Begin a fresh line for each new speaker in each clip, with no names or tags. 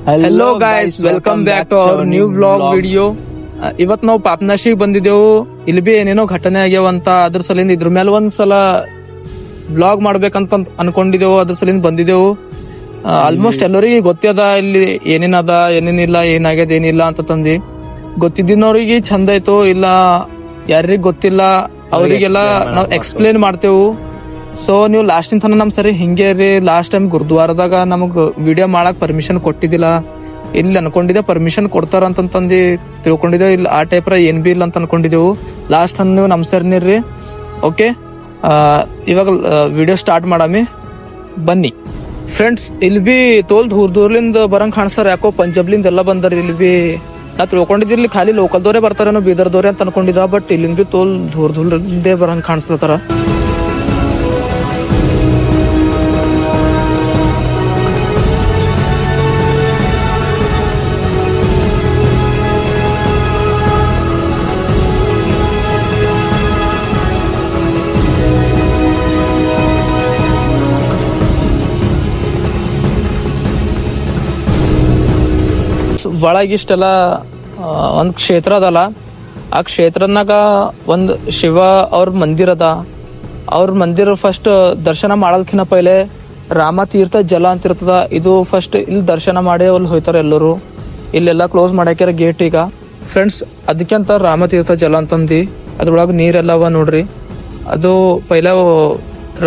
Hello guys, welcome back to our new vlog video. ಇವತ್ ನಾವು ಪಾಪನಾಶಿಗೆ ಬಂದಿದ್ದೆವು. ಇಲ್ಲಿ ಬಿ ಏನೇನೋ ಘಟನೆ ಆಗ್ಯಾವಂತ, ಅದ್ರ ಸಲಿಂದ ಇದ್ರ ಮೇಲೆ ಒಂದ್ಸಲ ವ್ಲಾಗ್ ಮಾಡ್ಬೇಕಂತ ಅನ್ಕೊಂಡಿದ್ದೆವು. ಅದ್ರ ಸಲಿಂದ ಬಂದಿದ್ದೆವು. ಆಲ್ಮೋಸ್ಟ್ ಎಲ್ಲರಿಗೆ ಗೊತ್ತದ ಇಲ್ಲಿ ಏನೇನದ ಏನೇನಿಲ್ಲ, ಏನಾಗ್ಯದ ಏನಿಲ್ಲ ಅಂತ ತಂದಿ. ಗೊತ್ತಿದ್ದಿನವ್ರಿಗೆ ಚಂದ ಆಯ್ತು, ಇಲ್ಲ ಯಾರಿಗ್ ಗೊತ್ತಿಲ್ಲ ಅವ್ರಿಗೆಲ್ಲ ನಾವ್ ಎಕ್ಸ್ಪ್ಲೇನ್ ಮಾಡ್ತೇವು. ಸೊ ನೀವು ಲಾಸ್ಟಿನ ತನ ನಮ್ ಸರಿ ಹಿಂಗೆ ರೀ. ಲಾಸ್ಟ್ ಟೈಮ್ ಗುರುದ್ವಾರದಾಗ ನಮಗ್ ವಿಡಿಯೋ ಮಾಡಕ್ ಪರ್ಮಿಷನ್ ಕೊಟ್ಟಿದ್ದಿಲ್ಲ. ಇಲ್ಲಿ ಅನ್ಕೊಂಡಿದ್ದೆ ಪರ್ಮಿಷನ್ ಕೊಡ್ತಾರ ಅಂತಂದು ತಿಳ್ಕೊಂಡಿದ್ದೇವೆ. ಇಲ್ಲಿ ಆ ಟೈಪ್ರ ಏನ್ ಬಿ ಇಲ್ಲ ಅಂತ ಅನ್ಕೊಂಡಿದ್ದೆವು. ಲಾಸ್ಟ್ ತನ ನೀವು ನಮ್ ಸರ್ನಿರ್ರಿ. ಓಕೆ, ಇವಾಗ ವಿಡಿಯೋ ಸ್ಟಾರ್ಟ್ ಮಾಡಾಮಿ, ಬನ್ನಿ ಫ್ರೆಂಡ್ಸ್. ಇಲ್ಲಿ ಬಿ ತೋಲ್ ದೂರ್ಲಿಂದ ಬರಂಗ್ ಕಾಣಿಸ್ತಾರ. ಯಾಕೋ ಪಂಜಾಬ್ಲಿಂದ ಎಲ್ಲ ಬಂದಾರ. ಇಲ್ಲಿ ಬಿ ನಾ ತಿಳ್ಕೊಂಡಿದ್ದಿರ್ಲಿ ಖಾಲಿ ಲೋಕಲ್ದವ್ರೆ ಬರ್ತಾರೇನೋ, ಬೀದರ್ದವ್ರೆ ಅಂತ ಅನ್ಕೊಂಡಿದ್ದ. ಬಟ್ ಇಲ್ಲಿಂದ ಬಿ ತೋಲ್ ದೂರದಿಂದೇ ಬರಂಗ್ ಕಾಣಿಸ್ಲತ್ತಾರ. ಒಳಗಿಷ್ಟೆಲ್ಲ ಒಂದ್ ಕ್ಷೇತ್ರ ಅದಲ್ಲ. ಆ ಕ್ಷೇತ್ರನಾಗ ಒಂದ್ ಶಿವ ಅವ್ರ ಮಂದಿರ ಅದ. ಅವ್ರ ಮಂದಿರ ಫಸ್ಟ್ ದರ್ಶನ ಮಾಡಲ್ಕಿನ ಪೈಲೆ ರಾಮ ತೀರ್ಥ ಜಲ ಅಂತ ಇರ್ತದ. ಇದು ಫಸ್ಟ್ ಇಲ್ಲಿ ದರ್ಶನ ಮಾಡಿ ಅಲ್ಲಿ ಹೋಯ್ತಾರ ಎಲ್ಲರೂ. ಇಲ್ಲೆಲ್ಲ ಕ್ಲೋಸ್ ಮಾಡ್ಯಾಕ್ಯಾರ ಗೇಟ್ ಈಗ ಫ್ರೆಂಡ್ಸ್. ಅದಕ್ಕೆ ಅಂತ ರಾಮ ತೀರ್ಥ ಜಲ ಅಂತಂದಿ. ಅದ್ರೊಳಗ ನೀರೆಲ್ಲವ ನೋಡ್ರಿ. ಅದು ಪೈಲ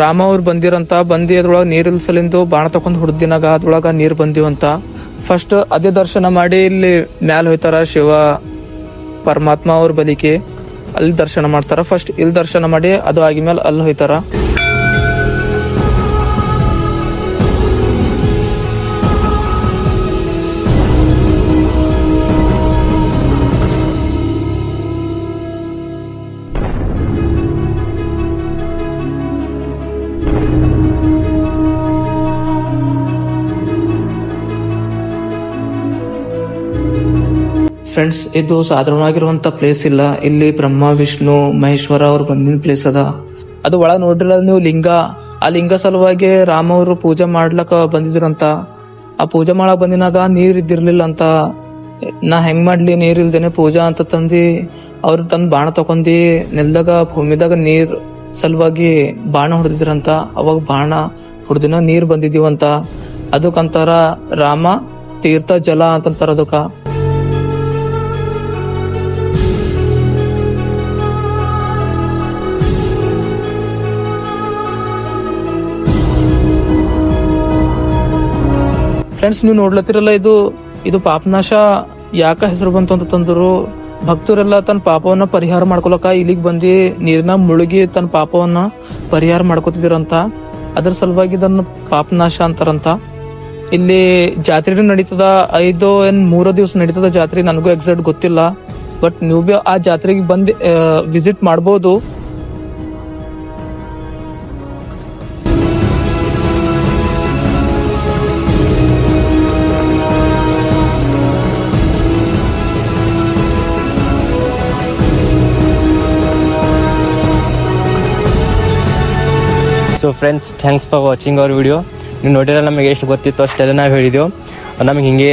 ರಾಮ ಅವ್ರು ಬಂದಿರಂತ ಅದ್ರೊಳಗ ನೀರ್ ಇಲ್ಸಲಿಂದು ಬಾಣ ತಕೊಂಡ್ ಹುಡ್ದಿನಾಗ ಅದ್ರೊಳಗ ನೀರ್ ಬಂದಿವಂತ. ಫಸ್ಟ್ ಅದೇ ದರ್ಶನ ಮಾಡಿ ಇಲ್ಲಿ ಮ್ಯಾಲ ಹೋಯ್ತಾರ. ಶಿವ ಪರಮಾತ್ಮ ಅವ್ರ ಬಲಿಕೆ ಅಲ್ಲಿ ದರ್ಶನ ಮಾಡ್ತಾರ. ಫಸ್ಟ್ ಇಲ್ಲಿ ದರ್ಶನ ಮಾಡಿ ಅದು ಆಗಿದ್ಮೇಲೆ ಅಲ್ಲಿ ಹೋಯ್ತಾರ. ಫ್ರೆಂಡ್ಸ್, ಇದು ಸಾಧಾರಣವಾಗಿರುವಂತ ಪ್ಲೇಸ್ ಇಲ್ಲ. ಇಲ್ಲಿ ಬ್ರಹ್ಮ ವಿಷ್ಣು ಮಹೇಶ್ವರ ಅವ್ರು ಬಂದಿನ ಪ್ಲೇಸ್ ಅದ. ಅದು ಒಳಗ್ ನೋಡ್ರಿಲ್ಲ ನೀವು ಲಿಂಗ. ಆ ಲಿಂಗ ಸಲುವಾಗಿ ರಾಮ ಅವರು ಪೂಜೆ ಮಾಡ್ಲಕ್ಕ ಬಂದಿದ್ರಂತ. ಆ ಪೂಜೆ ಮಾಡಕ್ ಬಂದಿನಾಗ ನೀರ್ ಇದ್ದಿರ್ಲಿಲ್ಲ ಅಂತ. ನಾ ಹೆಂಗ್ ಮಾಡ್ಲಿ ನೀರ್ ಇಲ್ದೇನೆ ಪೂಜಾ ಅಂತ ತಂದಿ ಅವ್ರು ತಂದ್ ಬಾಣ ತಕೊಂಡಿ ನೆಲ್ದಾಗ ಭೂಮಿದಾಗ ನೀರ್ ಸಲುವಾಗಿ ಬಾಣ ಹೊಡೆದಿದ್ರಂತ. ಅವಾಗ ಬಾಣ ಹೊಡೆದಿನ ನೀರ್ ಬಂದಿದೀವಂತ. ಅದಕ್ಕಂತಾರ ರಾಮ ತೀರ್ಥ ಜಲ ಅಂತಂತಾರ ಅದಕ್ಕ. ಫ್ರೆಂಡ್ಸ್, ನೀವು ನೋಡ್ಲತ್ತಿರಲ್ಲ, ಇದು ಪಾಪನಾಶ ಯಾಕ ಹೆಸರು ಬಂತು ಅಂತ ತಂದ್ರು. ಭಕ್ತರೆಲ್ಲ ತನ್ನ ಪಾಪವನ್ನ ಪರಿಹಾರ ಮಾಡ್ಕೊಳಕ ಇಲ್ಲಿಗೆ ಬಂದು ನೀರಿನ ಮುಳುಗಿ ತನ್ನ ಪಾಪವನ್ನ ಪರಿಹಾರ ಮಾಡ್ಕೋತಿದಿರಂತ. ಅದ್ರ ಸಲುವಾಗಿ ಇದನ್ನ ಪಾಪನಾಶ ಅಂತಾರಂತ. ಇಲ್ಲಿ ಜಾತ್ರೆ ನಡೀತದ 5 ದಿವಸ ನಡೀತದ ಜಾತ್ರೆ. ನನಗೂ ಎಕ್ಸಾಕ್ಟ್ ಗೊತ್ತಿಲ್ಲ. ಬಟ್ ನೀವು ಬಿ ಆ ಜಾತ್ರೆಗೆ ಬಂದು ವಿಸಿಟ್ ಮಾಡ್ಬೋದು.
So friends, thanks for watching our video. ನೀವು ನೋಡಿದ್ರೆ ನಮಗೆ ಎಷ್ಟು ಗೊತ್ತಿತ್ತು ಅಷ್ಟೆಲ್ಲ ನಾವು ಹೇಳಿದೆವು. ನಮಗೆ ಹಿಂಗೆ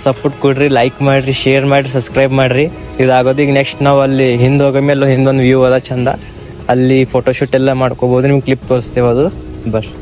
ಸಪೋರ್ಟ್ ಕೊಡ್ರಿ, ಲೈಕ್ ಮಾಡಿರಿ, ಶೇರ್ ಮಾಡಿರಿ, ಸಬ್ಸ್ಕ್ರೈಬ್ ಮಾಡಿರಿ. ಇದಾಗೋದು ಈಗ ನೆಕ್ಸ್ಟ್ ನಾವು ಅಲ್ಲಿ ಹಿಂದೆ ಹೋಗೋ ಮೇಲೆ ಹಿಂದೊಂದು ವ್ಯೂ ಅದ ಚಂದ. ಅಲ್ಲಿ ಫೋಟೋಶೂಟ್ ಎಲ್ಲ ಮಾಡ್ಕೋಬೋದು. ನಿಮ್ಗೆ ಕ್ಲಿಪ್ ತೋರಿಸ್ತೇವೆ, ಅದು ಬರ್ರಿ.